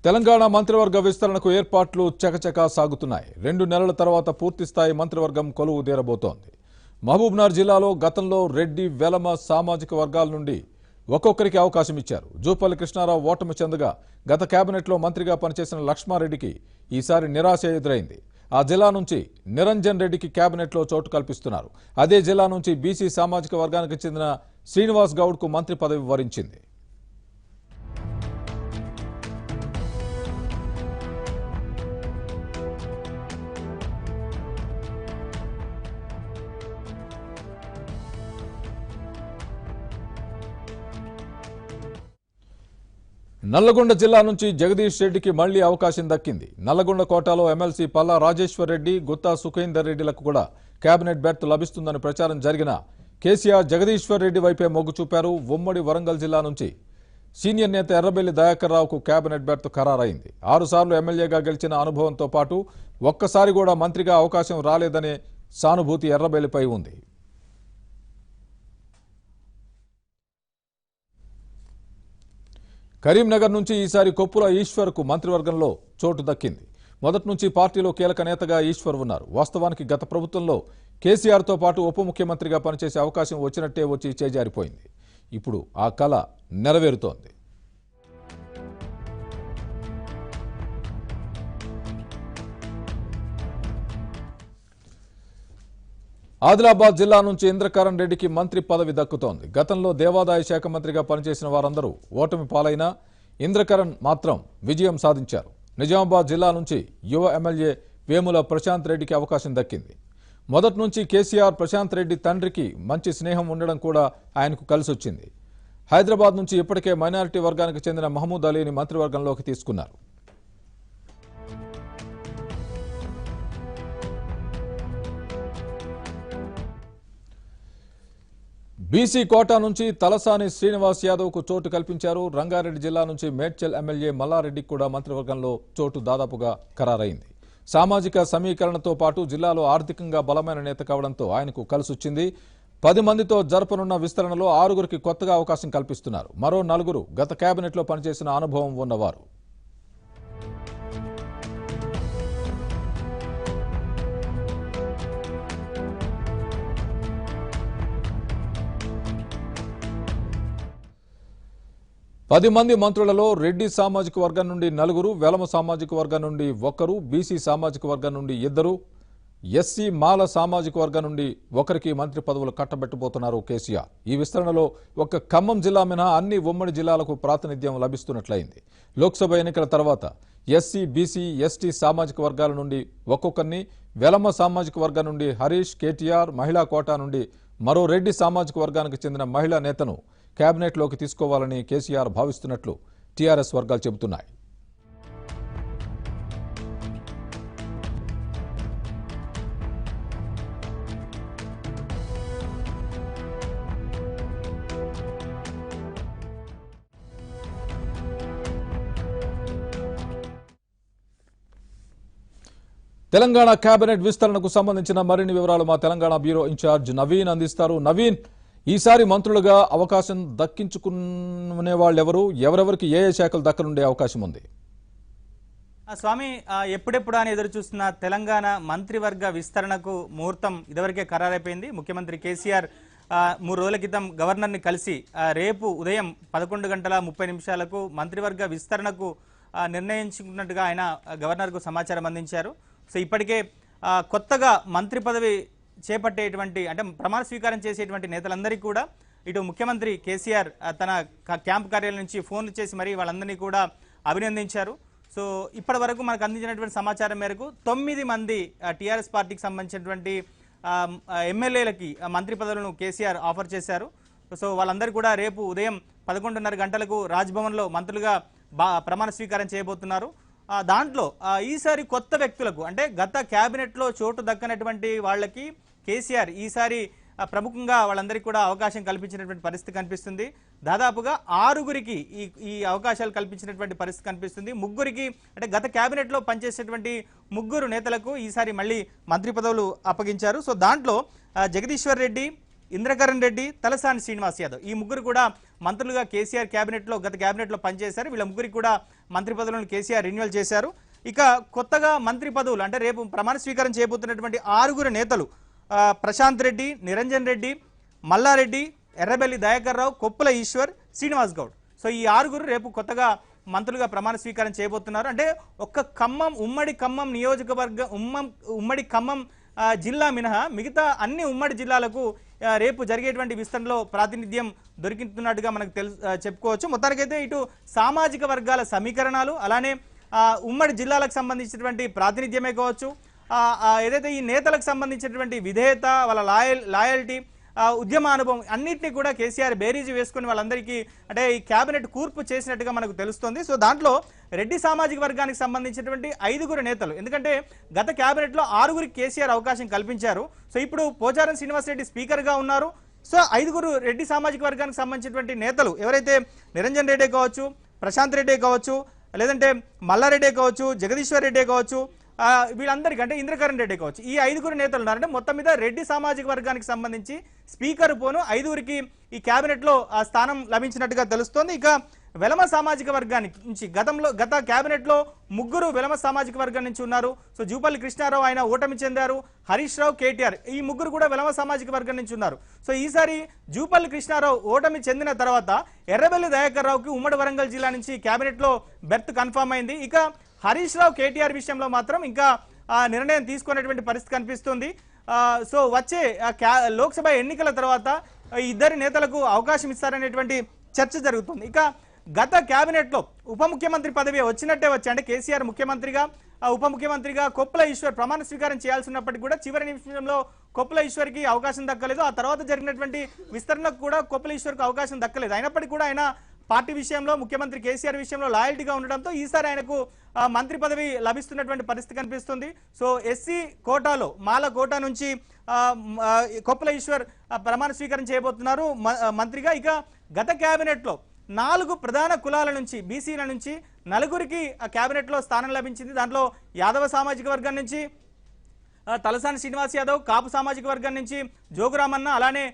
తెలంగాణ మంత్రివర్గ విస్తరణకు ఏర్పాట్లు చకచకా సాగుతున్నాయి. 2 నెలల తర్వాత పూర్తిస్థాయి మంత్రివర్గం కొలువు తీరబోతోంది. మహబూబ్నగర్ జిల్లాలో గతంలో రెడ్డి వెలమ సామాజిక వర్గాల నుండి ఒక్కొక్కరికి అవకాశం ఇచ్చారు. జూపల్లి కృష్ణారావు ఓటమి చెందగా గత కేబినెట్లో మంత్రిగా పనిచేసిన లక్ష్మారెడ్డికి ఈసారి నిరాశ ఎదురైంది. ఆ జిల్లా నుంచి నిరంజన్ రెడ్డికి కేబినెట్లో చోటు కల్పిస్తున్నారు. అదే జిల్లా నుంచి బీసీ సామాజిక వర్గానికి చెందిన శ్రీనివాస్ గౌడ్కు మంత్రి పదవి వరించింది. నల్లగొండ జిల్లా నుంచి జగదీష్ రెడ్డికి మళ్లీ అవకాశం దక్కింది. నల్లగొండ కోటాలో ఎమ్మెల్సీ పల్లా రాజేశ్వర్ రెడ్డి, గుత్తా సుఖేందర్ రెడ్డిలకు కూడా కేబినెట్ బెర్త్ లభిస్తుందని ప్రచారం జరిగినా కేసీఆర్ జగదీశ్వర్ రెడ్డి వైపే మొగ్గు చూపారు. ఉమ్మడి వరంగల్ జిల్లా నుంచి సీనియర్ నేత ఎర్రబెల్లి దయాకర్ రావుకు కేబినెట్ బెర్త్ ఖరారైంది. 6 సార్లు ఎమ్మెల్యేగా గెలిచిన అనుభవంతో పాటు ఒక్కసారి కూడా మంత్రిగా అవకాశం రాలేదనే సానుభూతి ఎర్రబెల్లిపై ఉంది. కరీంనగర్ నుంచి ఈసారి కొప్పుల ఈశ్వర్కు మంత్రివర్గంలో చోటు దక్కింది. మొదటి నుంచి పార్టీలో కీలక నేతగా ఈశ్వర్ ఉన్నారు. వాస్తవానికి గత ప్రభుత్వంలో కేసీఆర్తో పాటు ఉప ముఖ్యమంత్రిగా పనిచేసే అవకాశం వచ్చినట్టే వచ్చి చేజారిపోయింది. ఇప్పుడు ఆ కల నెరవేరుతోంది. ఆదిలాబాద్ జిల్లా నుంచి ఇంద్రకరణ్ రెడ్డికి మంత్రి పదవి దక్కుతోంది. గతంలో దేవాదాయ శాఖ మంత్రిగా పనిచేసిన వారందరూ ఓటమి పాలైనా ఇంద్రకరణ్ మాత్రం విజయం సాధించారు. నిజామాబాద్ జిల్లా నుంచి యువ ఎమ్మెల్యే వేముల ప్రశాంత్ రెడ్డికి అవకాశం దక్కింది. మొదటి నుంచి కేసీఆర్ ప్రశాంత్ రెడ్డి తండ్రికి మంచి స్నేహం ఉండడం కూడా ఆయనకు కలిసొచ్చింది. హైదరాబాద్ నుంచి ఇప్పటికే మైనారిటీ వర్గానికి చెందిన మహమూద్ అలీని మంత్రివర్గంలోకి తీసుకున్నారు. బీసీ కోటా నుంచి తలసాని శ్రీనివాస్ యాదవ్కు చోటు కల్పించారు. రంగారెడ్డి జిల్లా నుంచి మేడ్చల్ ఎమ్మెల్యే మల్లారెడ్డికి కూడా మంత్రివర్గంలో చోటు దాదాపుగా ఖరారైంది. సామాజిక సమీకరణతో పాటు జిల్లాలో ఆర్థికంగా బలమైన నేత కావడంతో ఆయనకు కలిసొచ్చింది. 10 మందితో జరపనున్న విస్తరణలో 6గురికి కొత్తగా అవకాశం కల్పిస్తున్నారు. మరో 4 గత కేబినెట్లో పనిచేసిన అనుభవం ఉన్నవారు. పది మంది మంత్రులలో రెడ్డి సామాజిక వర్గం నుండి 4, వెలమ సామాజిక వర్గం నుండి 1, బీసీ సామాజిక వర్గం నుండి 2, ఎస్సీ మాల సామాజిక వర్గం నుండి 1కి మంత్రి పదవులు కట్టబెట్టబోతున్నారు కేసీఆర్. ఈ విస్తరణలో ఒక్క ఖమ్మం జిల్లా మినహా అన్ని ఉమ్మడి జిల్లాలకు ప్రాతినిధ్యం లభిస్తున్నట్లయింది. లోక్సభ ఎన్నికల తర్వాత ఎస్సీ, బీసీ, ఎస్టీ సామాజిక వర్గాల నుండి ఒక్కొక్కరిని, వెలమ సామాజిక వర్గం నుండి హరీష్, కేటీఆర్, మహిళా కోటా నుండి మరో రెడ్డి సామాజిక వర్గానికి చెందిన మహిళా నేతను కేబినెట్లోకి తీసుకోవాలని కేసీఆర్ భావిస్తున్నట్లు టీఆర్ఎస్ వర్గాలు చెబుతున్నాయి. తెలంగాణ కేబినెట్ విస్తరణకు సంబంధించిన మరిన్ని వివరాలు మా తెలంగాణ బ్యూరో ఇన్ఛార్జ్ నవీన్ అందిస్తారు. నవీన్, ఈసారి మంత్రులుగా అవకాశం దక్కించుకునే వాళ్ళు ఎవరెవరికి ఏ శాఖలు దక్కనుండే అవకాశం ఉంది? స్వామి, ఎప్పుడెప్పుడు అని ఎదురు చూస్తున్న తెలంగాణ మంత్రివర్గ విస్తరణకు ముహూర్తం ఇదివరకే ఖరారైపోయింది. ముఖ్యమంత్రి కేసీఆర్ 3 రోజుల క్రితం గవర్నర్ని కలిసి రేపు ఉదయం 11:30 మంత్రివర్గ విస్తరణకు నిర్ణయించుకున్నట్టుగా ఆయన గవర్నర్కు సమాచారం అందించారు. సో ఇప్పటికే కొత్తగా మంత్రి పదవి చేపట్టేటువంటి అంటే ప్రమాణ స్వీకారం చేసేటువంటి నేతలందరికీ కూడా ఇటు ముఖ్యమంత్రి కేసీఆర్ తన క్యాంప్ కార్యాలయం నుంచి ఫోన్లు చేసి మరి వాళ్ళందరినీ కూడా అభినందించారు. సో ఇప్పటి వరకు మనకు అందించినటువంటి సమాచారం మేరకు 9 మంది టీఆర్ఎస్ పార్టీకి సంబంధించినటువంటి ఎమ్మెల్యేలకి మంత్రి పదవులను కేసీఆర్ ఆఫర్ చేశారు. సో వాళ్ళందరూ కూడా రేపు ఉదయం 11:30 రాజ్భవన్లో మంత్రులుగా ప్రమాణ స్వీకారం చేయబోతున్నారు. దాంట్లో ఈసారి కొత్త వ్యక్తులకు అంటే గత క్యాబినెట్లో చోటు దక్కనటువంటి వాళ్ళకి కేసీఆర్ ఈసారి ప్రముఖంగా వాళ్ళందరికీ కూడా అవకాశం కల్పించినటువంటి పరిస్థితి కనిపిస్తుంది. దాదాపుగా 6గురికి ఈ అవకాశాలు కల్పించినటువంటి పరిస్థితి కనిపిస్తుంది. 3గురికి అంటే గత క్యాబినెట్లో పనిచేసేటువంటి 3 నేతలకు ఈసారి మళ్ళీ మంత్రి పదవులు అప్పగించారు. సో దాంట్లో జగదీశ్వర్ రెడ్డి, ఇంద్రకరణ్ రెడ్డి, తలసాని శ్రీనివాస్ యాదవ్ ఈ ముగ్గురు కూడా మంత్రులుగా కేసీఆర్ క్యాబినెట్లో గత క్యాబినెట్లో పనిచేశారు. వీళ్ళ ముగ్గురికి కూడా మంత్రి పదవులను కేసీఆర్ రెన్యువల్ చేశారు. ఇక కొత్తగా మంత్రి పదవులు అంటే రేపు ప్రమాణ స్వీకారం చేయబోతున్నటువంటి 6 నేతలు ప్రశాంత్ రెడ్డి, నిరంజన్ రెడ్డి, మల్లారెడ్డి, ఎర్రబెల్లి దయాకర్ రావు, కొప్పుల ఈశ్వర్, శ్రీనివాస్ గౌడ్. సో ఈ 6 రేపు కొత్తగా మంత్రులుగా ప్రమాణ స్వీకారం చేయబోతున్నారు. అంటే ఒక్క ఖమ్మం ఉమ్మడి ఖమ్మం నియోజకవర్గం ఉమ్మడి ఖమ్మం జిల్లా మినహా మిగతా అన్ని ఉమ్మడి జిల్లాలకు రేపు జరిగేటువంటి విస్తరణలో ప్రాతినిధ్యం దొరికినట్టుగా మనకు చెప్పుకోవచ్చు. మొత్తానికైతే ఇటు సామాజిక వర్గాల సమీకరణాలు అలానే ఉమ్మడి జిల్లాలకు సంబంధించినటువంటి ప్రాతినిధ్యమే కావచ్చు, ఏదైతే ఈ నేతలకు సంబంధించినటువంటి విధేయత, వాళ్ళ లాయల్టీ, ఉద్యమ అనుభవం అన్నింటినీ కూడా కేసీఆర్ బేరీజు వేసుకుని వాళ్ళందరికీ అంటే ఈ క్యాబినెట్ కూర్పు చేసినట్టుగా మనకు తెలుస్తుంది. సో దాంట్లో రెడ్డి సామాజిక వర్గానికి సంబంధించినటువంటి 5 నేతలు, ఎందుకంటే గత క్యాబినెట్లో 6 కేసీఆర్ అవకాశం కల్పించారు. సో ఇప్పుడు పోచారం శ్రీనివాసరెడ్డి స్పీకర్గా ఉన్నారు. సో 5 రెడ్డి సామాజిక వర్గానికి సంబంధించినటువంటి నేతలు ఎవరైతే నిరంజన్ రెడ్డి కావచ్చు, ప్రశాంత్ రెడ్డి కావచ్చు, లేదంటే మల్లారెడ్డి కావచ్చు, జగదీశ్వర్ రెడ్డి కావచ్చు, వీళ్ళందరికీ అంటే ఇంద్రకరణ్ రెడ్డి కావచ్చు, ఈ 5 నేతలు ఉన్నారంటే మొత్తం మీద రెడ్డి సామాజిక వర్గానికి సంబంధించి స్పీకర్ పోను 5 ఈ క్యాబినెట్లో ఆ స్థానం లభించినట్టుగా తెలుస్తోంది. ఇక వెలమ సామాజిక వర్గానికి నుంచి గత క్యాబినెట్లో 3 వెలమ సామాజిక వర్గం నుంచి ఉన్నారు. సో జూపల్లి కృష్ణారావు ఆయన ఓటమి చెందారు, హరీష్ రావు, కేటీఆర్ ఈ 3 కూడా వెలమ సామాజిక వర్గం నుంచి ఉన్నారు. సో ఈసారి జూపల్లి కృష్ణారావు ఓటమి చెందిన తర్వాత ఎర్రబెల్లి దయాకర్ రావుకి ఉమ్మడి వరంగల్ జిల్లా నుంచి క్యాబినెట్లో బెర్త్ కన్ఫర్మ్ అయింది. ఇక హరీష్ రావు, కేటీఆర్ విషయంలో మాత్రం ఇంకా నిర్ణయం తీసుకునేటువంటి పరిస్థితి కనిపిస్తుంది. సో వచ్చే లోక్సభ ఎన్నికల తర్వాత ఇద్దరి నేతలకు అవకాశం ఇస్తారనేటువంటి చర్చ జరుగుతుంది. ఇక గత క్యాబినెట్లో ఉప ముఖ్యమంత్రి పదవి వచ్చినట్టే అంటే కేసీఆర్ ముఖ్యమంత్రిగా ఉప ముఖ్యమంత్రిగా కొప్పుల ఈశ్వర్ ప్రమాణ స్వీకారం చేయాల్సి ఉన్నప్పటికీ కూడా చివరి నిమిషంలో కొప్పుల ఈశ్వర్కి అవకాశం దక్కలేదు. ఆ తర్వాత జరిగినటువంటి విస్తరణకు కూడా కొప్పుల ఈశ్వర్కి అవకాశం దక్కలేదు. అయినప్పటికీ కూడా ఆయన పార్టీ విషయంలో ముఖ్యమంత్రి కేసీఆర్ విషయంలో లాయల్టీగా ఉండడంతో ఈసారి ఆయనకు మంత్రి పదవి లభిస్తున్నటువంటి పరిస్థితి కనిపిస్తుంది. సో ఎస్సీ కోటాలో మాల కోటా నుంచి కొప్పుల ఈశ్వర్ ప్రమాణ స్వీకారం చేయబోతున్నారు మంత్రిగా. ఇక గత క్యాబినెట్లో 4 ప్రధాన కులాల నుంచి బీసీల నుంచి 4 క్యాబినెట్లో స్థానం లభించింది. దాంట్లో యాదవ సామాజిక వర్గం నుంచి తలసాని శ్రీనివాస్ యాదవ్, కాపు సామాజిక వర్గం నుంచి జోగురామన్న, అలానే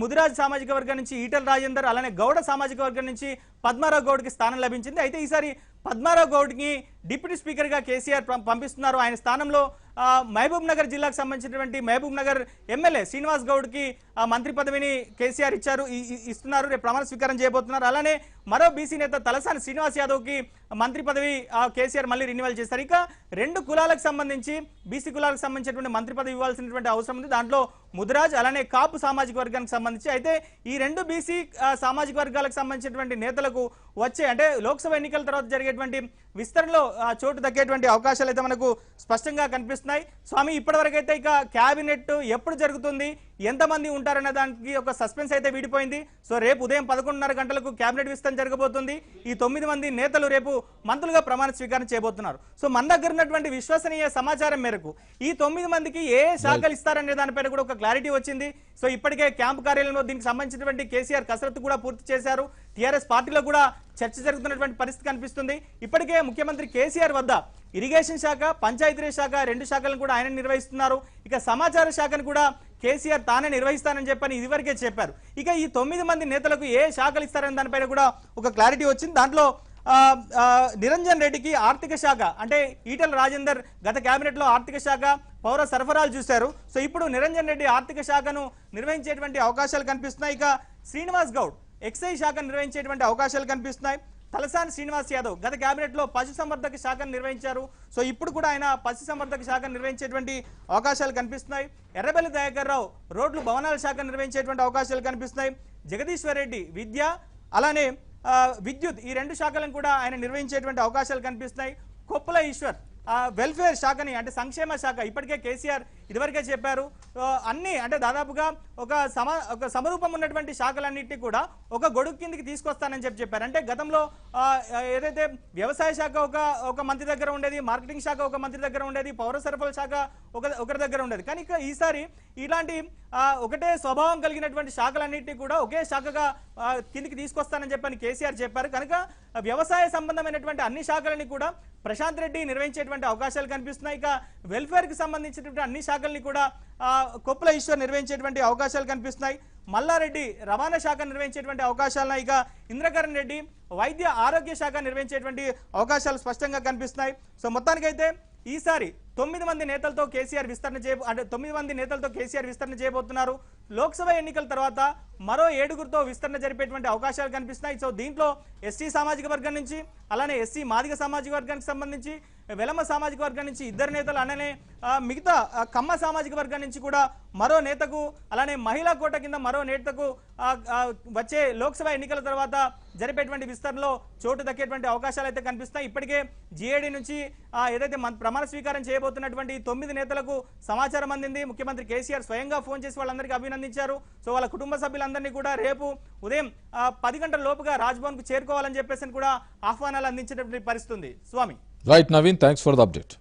ముదిరాజ్ సామాజిక వర్గం నుంచి ఈటల రాజేందర్, అలానే గౌడ సామాజిక వర్గం నుంచి పద్మారావు గౌడ్కి స్థానం లభించింది. అయితే ఈసారి పద్మారావు గౌడ్కి డిప్యూటీ స్పీకర్గా కేసీఆర్ పంపిస్తున్నారు. ఆయన స్థానంలో మహబూబ్ నగర్ జిల్లాకు సంబంధించినటువంటి మహబూబ్ నగర్ ఎమ్మెల్యే శ్రీనివాస్ గౌడ్కి మంత్రి పదవిని కేసీఆర్ ఇస్తున్నారు. రేపు ప్రమాణ స్వీకారం చేయబోతున్నారు. అలానే మరో బీసీ నేత తలసాని శ్రీనివాస్ యాదవ్కి మంత్రి పదవి కేసీఆర్ మళ్ళీ రెన్యువల్ చేస్తారు. ఇక 2 కులాలకు సంబంధించి బీసీ కులాలకు సంబంధించినటువంటి మంత్రి పదవి ఇవ్వాల్సినటువంటి అవసరం ఉంది. దాంట్లో ముదిరాజ్ అలానే కాపు సామాజిక వర్గానికి సంబంధించి. అయితే ఈ 2 బీసీ సామాజిక వర్గాలకు సంబంధించినటువంటి నేతలకు వచ్చే అంటే లోక్సభ ఎన్నికల తర్వాత జరిగేటువంటి విస్తరణలో చోటు దక్కేటువంటి అవకాశాలు అయితే మనకు స్పష్టంగా కనిపిస్తున్నాయి. స్వామి, ఇప్పటివరకైతే ఇక క్యాబినెట్ ఎప్పుడు జరుగుతుంది, ఎంతమంది ఉంటారనే దానికి ఒక సస్పెన్స్ అయితే వీడిపోయింది. సో రేపు ఉదయం 11:30 గంటలకు క్యాబినెట్ విస్తరణ జరగబోతుంది. ఈ 9 మంది నేతలు రేపు మంత్రులుగా ప్రమాణ స్వీకారం చేయబోతున్నారు. సో మన దగ్గర ఉన్నటువంటి విశ్వసనీయ సమాచారం మేరకు ఈ 9 మందికి ఏ శాఖలు ఇస్తారనే దానిపైన కూడా ఒక క్లారిటీ వచ్చింది. సో ఇప్పటికే క్యాంపు కార్యాలయంలో దీనికి సంబంధించినటువంటి కేసీఆర్ కసరత్తు కూడా పూర్తి చేశారు. టీఆర్ఎస్ పార్టీలో కూడా చర్చ జరుగుతున్నటువంటి పరిస్థితి కనిపిస్తుంది. ఇప్పటికే ముఖ్యమంత్రి కేసీఆర్ వద్ద ఇరిగేషన్ శాఖ, పంచాయతీరాజ్ శాఖ 2 శాఖలను కూడా ఆయన నిర్వహిస్తున్నారు. ఇక సమాచార శాఖను కూడా కేసీఆర్ తానే నిర్వహిస్తానని చెప్పని ఇదివరకే చెప్పారు. ఇక ఈ 9 మంది నేతలకు ఏ శాఖలు ఇస్తారనే దానిపైన కూడా ఒక క్లారిటీ వచ్చింది. దాంట్లో నిరంజన్ రెడ్డికి ఆర్థిక శాఖ అంటే ఈటల రాజేందర్ గత క్యాబినెట్లో ఆర్థిక శాఖ, పౌర సరఫరాలు చూశారు. సో ఇప్పుడు నిరంజన్ రెడ్డి ఆర్థిక శాఖను నిర్వహించేటువంటి అవకాశాలు కనిపిస్తున్నాయి. ఇక శ్రీనివాస్ గౌడ్ ఎక్సైజ్ శాఖను నిర్వహించేటువంటి అవకాశాలు కనిపిస్తున్నాయి. తలసాని శ్రీనివాస్ యాదవ్ గత క్యాబినెట్లో పశుసంవర్ధక శాఖను నిర్వహించారు. సో ఇప్పుడు కూడా ఆయన పశుసంవర్ధక శాఖను నిర్వహించేటువంటి అవకాశాలు కనిపిస్తున్నాయి. ఎర్రబెల్లి దయాకర్ రావు రోడ్లు భవనాల శాఖను నిర్వహించేటువంటి అవకాశాలు కనిపిస్తున్నాయి. జగదీశ్వర్ రెడ్డి విద్య అలానే విద్యుత్ ఈ 2 శాఖలను కూడా ఆయన నిర్వహించేటువంటి అవకాశాలు కనిపిస్తున్నాయి. కొప్పుల ఈశ్వర్ వెల్ఫేర్ శాఖని అంటే సంక్షేమ శాఖ ఇప్పటికే కేసీఆర్ ఇదివరకే చెప్పారు. అన్ని అంటే దాదాపుగా ఒక సమరూపం ఉన్నటువంటి శాఖలన్నింటినీ కూడా ఒక గొడుగు కిందికి తీసుకొస్తానని చెప్పారు. అంటే గతంలో ఏదైతే వ్యవసాయ శాఖ ఒక మంత్రి దగ్గర ఉండేది, మార్కెటింగ్ శాఖ ఒక మంత్రి దగ్గర ఉండేది, పౌర సరఫరాల శాఖ ఒకరి దగ్గర ఉండేది. కానీ ఈసారి ఇలాంటి ఒకటే స్వభావం కలిగినటువంటి శాఖలన్నింటినీ కూడా ఒకే శాఖగా కిందికి తీసుకొస్తానని చెప్పని కేసీఆర్ చెప్పారు. కనుక వ్యవసాయ సంబంధమైనటువంటి అన్ని శాఖలని కూడా ప్రశాంత్ రెడ్డి నిర్వహించేటువంటి నిర్వహించేటువంటి అవకాశాలు కనిపిస్తున్నాయి. ఇక వెల్ఫేర్ కి సంబంధించినటువంటి అన్ని శాఖల్ని కూడా కొప్పుల ఈశ్వర్ నిర్వహించేటువంటి అవకాశాలు కనిపిస్తున్నాయి. మల్లారెడ్డి రవాణా శాఖ నిర్వహించేటువంటి అవకాశాలను, ఇక ఇంద్రకరణ్ రెడ్డి వైద్య ఆరోగ్య శాఖ నిర్వహించేటువంటి అవకాశాలు స్పష్టంగా కనిపిస్తున్నాయి. సో మొత్తానికైతే ఈసారి 9 మంది నేతలతో కేసీఆర్ విస్తరణ చేయబోతున్నారు. లోక్సభ ఎన్నికల తర్వాత మరో 7గురితో విస్తరణ జరిపేటువంటి అవకాశాలు కనిపిస్తున్నాయి. సో దీంట్లో ఎస్టీ సామాజిక వర్గం నుంచి, అలానే ఎస్సీ మాదిగ సామాజిక వర్గానికి సంబంధించి, వెలమ సామాజిక వర్గం నుంచి 2 నేతలు, అలానే మిగతా కమ్మ సామాజిక వర్గం నుంచి కూడా మరో నేతకు, అలానే మహిళా కోట కింద మరో నేతకు వచ్చే లోక్సభ ఎన్నికల తర్వాత జరిపేటువంటి విస్తరణలో చోటు దక్కేటువంటి అవకాశాలు అయితే కనిపిస్తాయి. ఇప్పటికే జీఏడీ నుంచి ఏదైతే ప్రమాణ స్వీకారం చేయబోతున్నటువంటి 9 నేతలకు సమాచారం అందింది. ముఖ్యమంత్రి కేసీఆర్ స్వయంగా ఫోన్ చేసి వాళ్ళందరికీ అభినందించారు. సో వాళ్ళ కుటుంబ సభ్యులందరినీ కూడా రేపు ఉదయం 10 గంటల లోపుగా రాజ్భవన్ కు చేరుకోవాలని చెప్పేసి కూడా ఆహ్వానాలు అందించేటువంటి పరిస్థితి ఉంది. Swami right Naveen, thanks for the update.